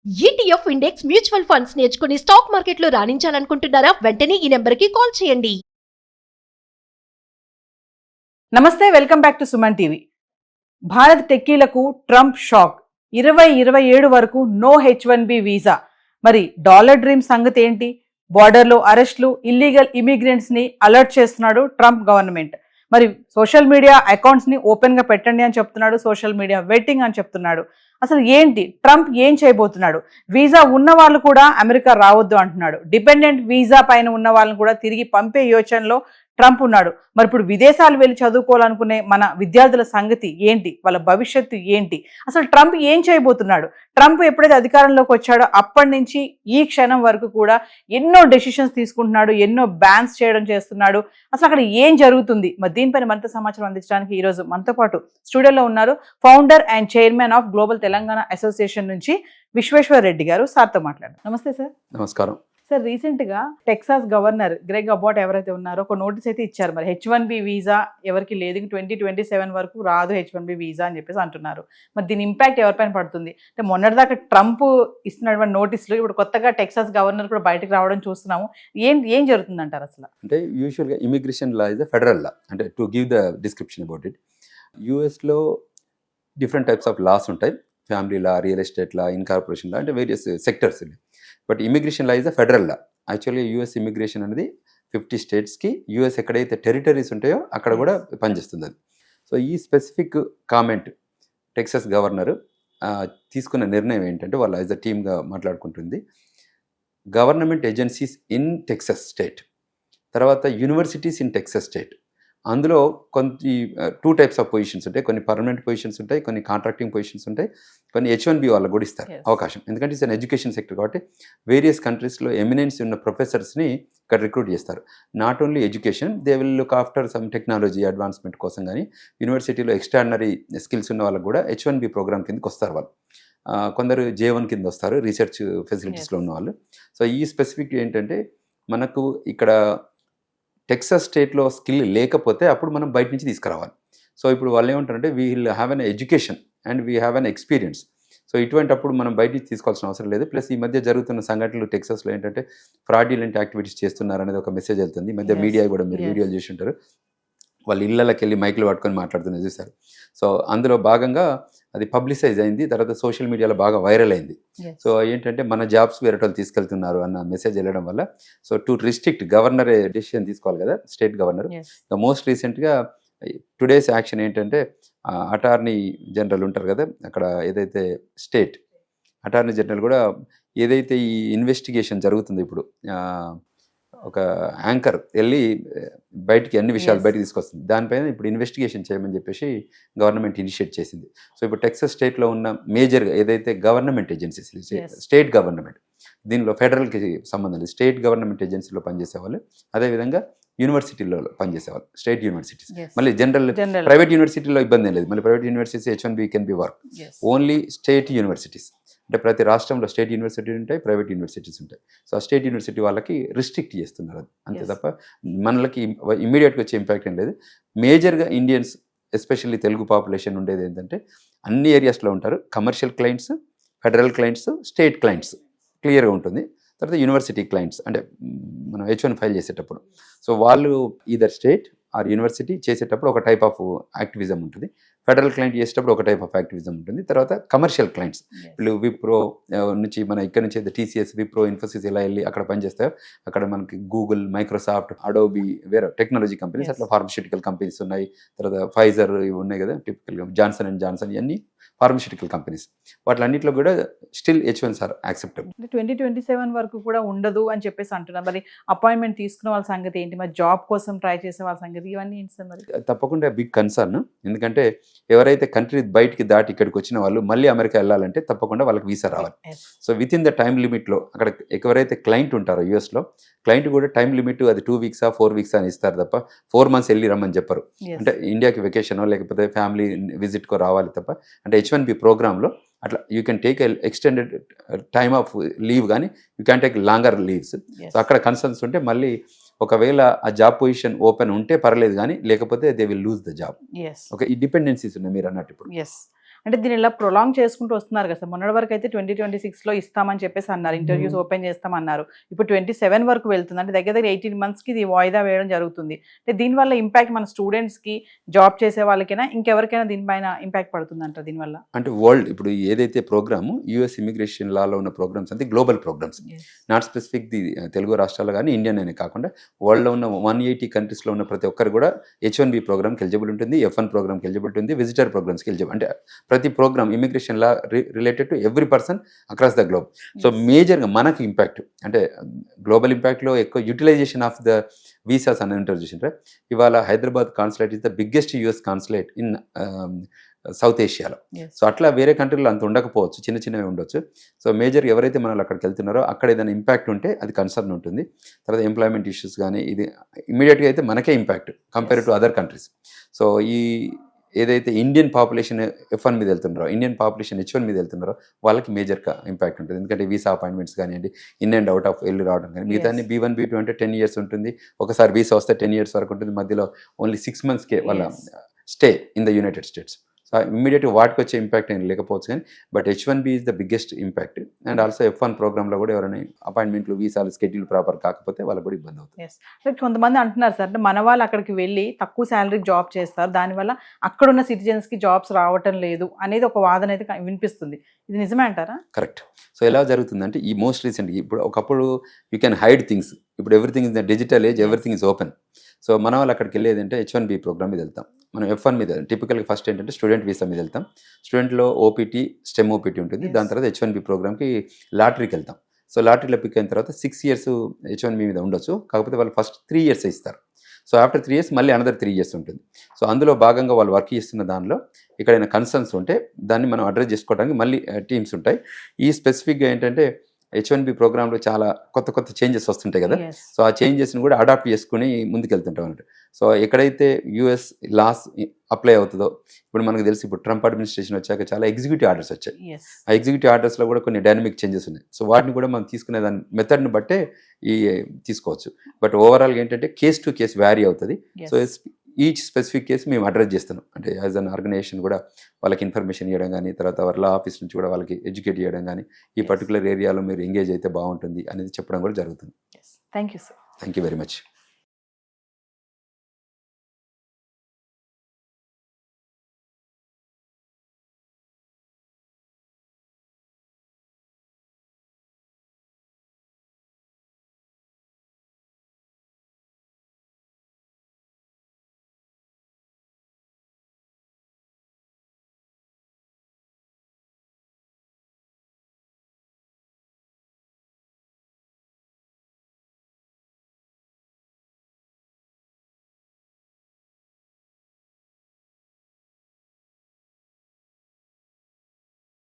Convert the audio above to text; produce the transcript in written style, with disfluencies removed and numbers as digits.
ETF index mutual funds నేర్చుకుని stock మార్కెట్లో రాణించాలనుకుంటున్నారా? వెంటనే ఈ నెంబర్కి కాల్ చేయండి. నమస్తే, welcome back to Suman TV. Bharat టెక్కీలకు ట్రంప్ షాక్. 2027 వరకు నో H1B వీసా. మరి డాలర్ డ్రీమ్ సంగతి ఏంటి? బార్డర్లో అరెస్టులు, ఇల్లీగల్ ఇమిగ్రెంట్స్ ని అలర్ట్ చేస్తున్నాడు ట్రంప్ గవర్నమెంట్. మరి సోషల్ మీడియా అకౌంట్స్ ని ఓపెన్ గా పెట్టండి అని చెప్తున్నాడు, సోషల్ మీడియా వెట్టింగ్ అని చెప్తున్నాడు. అసలు ఏంటి ట్రంప్ ఏం చేయబోతున్నాడు? వీసా ఉన్న వాళ్ళు కూడా అమెరికా రావద్దు అంటున్నాడు. డిపెండెంట్ వీసా పైన ఉన్న వాళ్ళని కూడా తిరిగి పంపే యోచనలో ట్రంప్ ఉన్నాడు. మరి ఇప్పుడు విదేశాలు వెళ్ళి చదువుకోవాలనుకునే మన విద్యార్థుల సంగతి ఏంటి? వాళ్ళ భవిష్యత్తు ఏంటి? అసలు ట్రంప్ ఏం చేయబోతున్నాడు? ట్రంప్ ఎప్పుడైతే అధికారంలోకి వచ్చాడో అప్పటి నుంచి ఈ క్షణం వరకు కూడా ఎన్నో డెసిషన్స్ తీసుకుంటున్నాడు, ఎన్నో బ్యాన్స్ చేయడం చేస్తున్నాడు. అసలు అక్కడ ఏం జరుగుతుంది? మరి దీనిపైన మరింత సమాచారం అందించడానికి ఈరోజు మనతో పాటు స్టూడియోలో ఉన్నారు founder and chairman of global Telangana association నుంచి విశ్వేశ్వర్ రెడ్డి గారు. సార్తో మాట్లాడారు. నమస్తే సార్. నమస్కారం సార్, రీసెంట్ గా టెక్సాస్ గవర్నర్ గ్రెగ్ అబాట్ ఎవరైతే ఉన్నారో ఒక నోటీస్ అయితే ఇచ్చారు. మరి H1B వీసా ఎవరికి లేదు, 2027 వరకు రాదు H1B వీసా అని చెప్పేసి అంటున్నారు. మరి దీని ఇంపాక్ట్ ఎవరిపైన పడుతుంది? అంటే మొన్నటిదాకా ట్రంప్ ఇస్తున్నటువంటి నోటీసులు ఇప్పుడు కొత్తగా టెక్సాస్ గవర్నర్ కూడా బయటకు రావడం చూస్తున్నాము. ఏం జరుగుతుంది అంటారు అసలు? అంటే యూజువల్గా immigration law is the federal law. అంటే to give the description about it, యూఎస్లో డిఫరెంట్ టైప్స్ ఆఫ్ లాస్ ఉంటాయి. Family law, real estate law, incorporation law, అంటే various sectors. But immigration law is the federal law. Actually US immigration అనేది 50 స్టేట్స్కి US ఎక్కడైతే territories ఉంటాయో అక్కడ కూడా పనిచేస్తుంది అది. సో ఈ స్పెసిఫిక్ కామెంట్ టెక్సాస్ గవర్నర్ తీసుకున్న నిర్ణయం ఏంటంటే, వాళ్ళ యాజ్ అ టీమ్గా మాట్లాడుకుంటుంది, government agencies in Texas state, తర్వాత యూనివర్సిటీస్ ఇన్ టెక్సాస్ స్టేట్, అందులో కొంత 2 టైప్స్ ఆఫ్ పొజిషన్స్ ఉంటాయి. కొన్ని పర్మనెంట్ పొజిషన్స్ ఉంటాయి, కొన్ని కాంట్రాక్టింగ్ పొజిషన్స్ ఉంటాయి, కొన్ని H1B వాళ్ళకు కూడా ఇస్తారు అవకాశం. ఎందుకంటే ఇట్స్ అన్ ఎడ్యుకేషన్ సెక్టర్ కాబట్టి వేరియస్ కంట్రీస్లో ఎమినెన్స్ ఉన్న ప్రొఫెసర్స్ని ఇక్కడ రిక్రూట్ చేస్తారు. Not only education, they will look after some technology advancement కోసం. కానీ యూనివర్సిటీలో ఎక్స్ట్రాడినరీ స్కిల్స్ ఉన్న వాళ్ళకు కూడా H1B ప్రోగ్రామ్ కిందకి వస్తారు వాళ్ళు. కొందరు J1 కింద వస్తారు, రీసెర్చ్ ఫెసిలిటీస్లో ఉన్న వాళ్ళు. సో ఈ స్పెసిఫిక్ ఏంటంటే, మనకు ఇక్కడ టెక్సాస్ స్టేట్లో స్కిల్ లేకపోతే అప్పుడు మనం బయట నుంచి తీసుకురావాలి. సో ఇప్పుడు వాళ్ళు ఏమంటారంటే, we will have an education and we have an experience. So ఇటువంటి అప్పుడు మనం బయట నుంచి తీసుకోవాల్సిన అవసరం లేదు. ప్లస్ ఈ మధ్య జరుగుతున్న సంఘటనలు టెక్సాస్లో ఏంటంటే ఫ్రాడ్యులెంట్ యాక్టివిటీస్ చేస్తున్నారు అనేది ఒక మెసేజ్ వెళ్తుంది. ఈ మధ్య మీడియా కూడా మీరు వీడియోలు చేసి ఉంటారు, వాళ్ళు ఇళ్ళకి వెళ్ళి మైకులు పట్టుకొని మాట్లాడుతున్నారు చూసారు. సో అందులో భాగంగా అది పబ్లిసైజ్ అయింది, తర్వాత సోషల్ మీడియాలో బాగా వైరల్ అయింది. సో ఏంటంటే మన జాబ్స్ వేరే వాళ్ళు తీసుకెళ్తున్నారు అన్న మెసేజ్ వెళ్ళడం వల్ల, so to restrict, governor decision తీసుకోవాలి కదా, స్టేట్ గవర్నర్. మోస్ట్ రీసెంట్గా టుడేస్ యాక్షన్ ఏంటంటే, అటార్నీ జనరల్ ఉంటారు కదా అక్కడ, ఏదైతే స్టేట్ అటార్నీ జనరల్ కూడా ఏదైతే ఈ ఇన్వెస్టిగేషన్ జరుగుతుందో ఇప్పుడు, ఒక యాంకర్ వెళ్ళి బయటికి అన్ని విషయాలు బయటకు తీసుకొస్తుంది, దానిపైన ఇప్పుడు ఇన్వెస్టిగేషన్ చేయమని చెప్పేసి గవర్నమెంట్ ఇనిషియేట్ చేసింది. సో ఇప్పుడు టెక్సాస్ స్టేట్లో ఉన్న మేజర్గా ఏదైతే గవర్నమెంట్ ఏజెన్సీస్, స్టేట్ గవర్నమెంట్, దీనిలో ఫెడరల్కి సంబంధం లేదు, స్టేట్ గవర్నమెంట్ ఏజెన్సీలో పనిచేసేవాళ్ళు, అదేవిధంగా యూనివర్సిటీలో పనిచేసేవాళ్ళు, స్టేట్ యూనివర్సిటీస్. మళ్ళీ జనరల్ ప్రైవేట్ యూనివర్సిటీలో ఇబ్బంది ఏం లేదు, మళ్ళీ private universities H1B can be work. Only state universities, అంటే ప్రతి రాష్ట్రంలో స్టేట్ యూనివర్సిటీ ఉంటాయి, ప్రైవేట్ యూనివర్సిటీస్ ఉంటాయి. సో ఆ స్టేట్ యూనివర్సిటీ వాళ్ళకి రిస్ట్రిక్ట్ చేస్తున్నారు అది, అంతే తప్ప మనకి ఇమ్మీడియట్గా వచ్చే ఇంపాక్ట్ ఏం లేదు. మేజర్గా ఇండియన్స్, ఎస్పెషల్లీ తెలుగు పాపులేషన్ ఉండేది ఏంటంటే, అన్ని ఏరియాస్లో ఉంటారు. Commercial clients, federal clients, state clients క్లియర్గా ఉంటుంది. తర్వాత యూనివర్సిటీ క్లయింట్స్, అంటే మనం H1 ఫైల్ చేసేటప్పుడు, సో వాళ్ళు ఈదర్ స్టేట్ ఆర్ యూనివర్సిటీ చేసేటప్పుడు ఒక టైప్ ఆఫ్ యాక్టివిజం ఉంటుంది, ఫెడరల్ క్లయింట్ చేసేటప్పుడు ఒక టైప్ ఆఫ్ యాక్టివిజం ఉంటుంది. తర్వాత కమర్షియల్ క్లయింట్స్, వీళ్ళు విప్రో నుంచి, మన ఇక్కడ నుంచి TCS, విప్రో, ఇన్ఫోసిస్ ఇలా వెళ్ళి అక్కడ పనిచేస్తాయో, అక్కడ మనకి గూగుల్, మైక్రోసాఫ్ట్, అడోబీ, వేరే టెక్నాలజీ కంపెనీస్, అట్లా ఫార్మస్యూటికల్ కంపెనీస్ ఉన్నాయి. తర్వాత ఫైజర్ ఇవి ఉన్నాయి కదా టిపికల్గా, జాన్సన్ అండ్ జాన్సన్, ఇవన్నీ ఫార్మస్యూటికల్ కంపెనీస్. వాటిలన్నింటిలో కూడా స్టిల్ H1s ఆర్ యాక్సెప్టబుల్. 2027 వరకు కూడా ఉండదు అని చెప్పేసి అంటున్నారు. మరి అపాయింట్మెంట్ తీసుకున్న వాళ్ళ సంగతి ఏంటి? మరి జాబ్ కోసం ట్రై చేసే వాళ్ళ సంగతి ఇవన్నీ ఏంటి సార్? మరి తప్పకుండా బిగ్ కన్సర్న్. ఎందుకంటే ఎవరైతే కంట్రీ బయటికి దాటి ఇక్కడికి వచ్చిన వాళ్ళు మళ్ళీ అమెరికా వెళ్ళాలంటే తప్పకుండా వాళ్ళకి వీసా రావాలి. So within the time లిమిట్లో, అక్కడ ఎవరైతే క్లయింట్ ఉంటారో యూఎస్లో, క్లయింట్ కూడా టైం లిమిట్ అది 2 వీక్స్ 4 వీక్స్ అని ఇస్తారు తప్ప 4 months వెళ్ళి రమ్మని చెప్పరు. అంటే ఇండియాకి వెకేషనో లేకపోతే ఫ్యామిలీ విజిట్కో రావాలి తప్ప, అంటే H1B ప్రోగ్రాంలో అట్లా you can take extended time of leave, కానీ you can take longer leaves. So అక్కడ కన్సర్న్స్ ఉంటే మళ్ళీ ఒకవేళ ఆ జాబ్ పొజిషన్ ఓపెన్ ఉంటే పర్లేదు, కానీ లేకపోతే they will lose the job. Okay, ఈ డిపెండెన్సీస్ ఉన్నాయి మీరు అన్నట్టు ఇప్పుడు. అంటే దీని ఇలా ప్రొలాంగ్ చేసుకుంటూ వస్తున్నారు కదా సార్. మొన్నటి వరకు అయితే 2026లో ఇస్తామని చెప్పేసి అన్నారు, ఇంటర్వ్యూస్ ఓపెన్ చేస్తామన్నారు. ఇప్పుడు 27 వరకు వెళ్తుంది, అంటే దగ్గర 18 monthsకి ఇది వాయిదా వేయడం జరుగుతుంది. అంటే దీనివల్ల ఇంపాక్ట్ మన స్టూడెంట్స్కి, జాబ్ చేసే వాళ్ళకైనా ఇంకెవరికైనా దీనిపైన ఇంపాక్ట్ పడుతుందంట దీనివల్ల? అంటే వరల్డ్ ఇప్పుడు ఏదైతే ప్రోగ్రాము యుఎస్ ఇమిగ్రేషన్ లాలో ఉన్న ప్రోగ్రామ్స్ అంటే global programmes, not specific the Telugu రాష్ట్రాలు కానీ ఇండియన్ అనే కాకుండా వరల్డ్లో ఉన్న 180 కంట్రీస్లో ఉన్న ప్రతి ఒక్కరు కూడా H1B ప్రోగ్రామ్కి ఎలిజిబుల్ ఉంటుంది, F1 ప్రోగ్రామ్కి ఎలిజిబుల్ ఉంటుంది, విజిటర్ ప్రోగ్రామ్స్కి ఎలిజిబుల్. అంటే ప్రతి program immigration law related to every person across the globe. So మేజర్గా మనకు ఇంపాక్ట్ అంటే గ్లోబల్ ఇంపాక్ట్లో ఎక్కువ యూటిలైజేషన్ ఆఫ్ ద వీసాస్ అని ఇంటర్ చేసిండ్రే. ఇవాళ Hyderabad consulate is the biggest US consulate in south ఏషియాలో. సో అట్లా వేరే కంట్రీలో అంత ఉండకపోవచ్చు, చిన్న చిన్నవి ఉండొచ్చు. సో మేజర్ ఎవరైతే మనల్ని అక్కడికి వెళ్తున్నారో అక్కడ ఏదైనా ఇంపాక్ట్ ఉంటే అది కన్సర్న్ ఉంటుంది. తర్వాత ఎంప్లాయ్మెంట్ ఇష్యూస్ కానీ ఇది ఇమీడియట్గా అయితే మనకే impact compare to other countries. So ఈ ఏదైతే ఇండియన్ పాపులేషన్ F1 మీద వెళ్తున్నారో, ఇండియన్ పాపులేషన్ H1 మీద వెళ్తున్నారో వాళ్ళకి మేజర్గా ఇంపాక్ట్ ఉంటుంది. ఎందుకంటే వీసా అపాయింట్మెంట్స్ కానివ్వండి, ఇన్ అండ్ అవుట్ ఆఫ్ వెళ్ళి రావడం కానీ, మిగతా B1 B2 అంటే 10 years ఉంటుంది. ఒకసారి వీసా వస్తే 10 years వరకు ఉంటుంది, మధ్యలో ఓన్లీ 6 monthsకే వాళ్ళ stay in the United states. So ఇమ్మీడియట్గా వాటికి వచ్చే ఇంపాక్ట్ ఏం లేకపోవచ్చు కానీ but H1B is the biggest impact. And also F1 ప్రోగ్రామ్లో కూడా ఎవరైనా అపాయింట్మెంట్లు, వీసాలు, స్కెడ్యూల్ ప్రాపర్ కాకపోతే వాళ్ళకి కూడా ఇబ్బంది అవుతుంది. కొంతమంది అంటున్నారు సార్, అంటే మన వాళ్ళు అక్కడికి వెళ్ళి తక్కువ శాలరీకి జాబ్ చేస్తారు, దానివల్ల అక్కడున్న సిటిజన్స్కి జాబ్స్ రావటం లేదు అనేది ఒక వాదన అయితే వినిపిస్తుంది. ఇది నిజమే అంటారా? కరెక్ట్. సో ఎలా జరుగుతుందంటే ఈ మోస్ట్ రీసెంట్ ఇప్పుడు ఒకప్పుడు యూ కెన్ హైడ్ థింగ్స్, ఇప్పుడు everything is the digital age, everything is open. So మన వాళ్ళు అక్కడికి వెళ్ళేది అంటే H1B ప్రోగ్రామ్ మీద వెళ్తాం, మనం F1 మీద టిపికల్గా ఫస్ట్ ఏంటంటే స్టూడెంట్ వీసా మీద వెళ్తాం. స్టూడెంట్లో ఓపీటీ, స్టెమ్ ఓపీటీ ఉంటుంది. దాని తర్వాత H1B ప్రోగ్రామ్కి లాటరీకి వెళ్తాం. సో లాటరీలో పిక్ అయిన తర్వాత 6 years H1B మీద ఉండొచ్చు, కాకపోతే వాళ్ళు ఫస్ట్ 3 years ఇస్తారు. సో ఆఫ్టర్ 3 years మళ్ళీ అనదర్ 3 years ఉంటుంది. సో అందులో భాగంగా వాళ్ళు వర్క్ చేస్తున్న దానిలో ఎక్కడైనా కన్సర్న్స్ ఉంటే దాన్ని మనం అడ్రస్ చేసుకోవడానికి మళ్ళీ టీమ్స్ ఉంటాయి. ఈ స్పెసిఫిక్గా ఏంటంటే H1B ప్రోగ్రాంలో చాలా కొత్త కొత్త చేంజెస్ వస్తుంటాయి కదా. సో ఆ చేంజెస్ని కూడా అడాప్ట్ చేసుకుని ముందుకెళ్తుంటాం అన్నట్టు. సో ఎక్కడైతే యుఎస్ లాస్ అప్లై అవుతుందో, ఇప్పుడు మనకు తెలిసి ఇప్పుడు ట్రంప్ అడ్మినిస్ట్రేషన్ వచ్చాక చాలా ఎగ్జిక్యూటివ్ ఆర్డర్స్ వచ్చాయి. ఆ ఎగ్జిక్యూటివ్ ఆర్డర్స్లో కూడా కొన్ని డైనమిక్ చేంజెస్ ఉన్నాయి. సో వాటిని కూడా మనం తీసుకునే దాని మెథడ్ని బట్టే తీసుకోవచ్చు. బట్ ఓవరాల్గా ఏంటంటే కేస్ టు కేస్ వ్యారీ అవుతుంది. సో ఈచ్ స్పెసిఫిక్ కేసు మేము అడ్రస్ చేస్తున్నాం. అంటే యాజ్ అన్ ఆర్గనైజేషన్ కూడా వాళ్ళకి ఇన్ఫర్మేషన్ ఇవ్వడం కానీ, తర్వాత వాళ్ళ ఆఫీస్ నుంచి కూడా వాళ్ళకి ఎడ్యుకేట్ చేయడం కానీ, ఈ పర్టికులర్ ఏరియాలో మీరు ఎంగేజ్ అయితే బాగుంటుంది అనేది చెప్పడం కూడా జరుగుతుంది. Thank you sir. Thank you very much.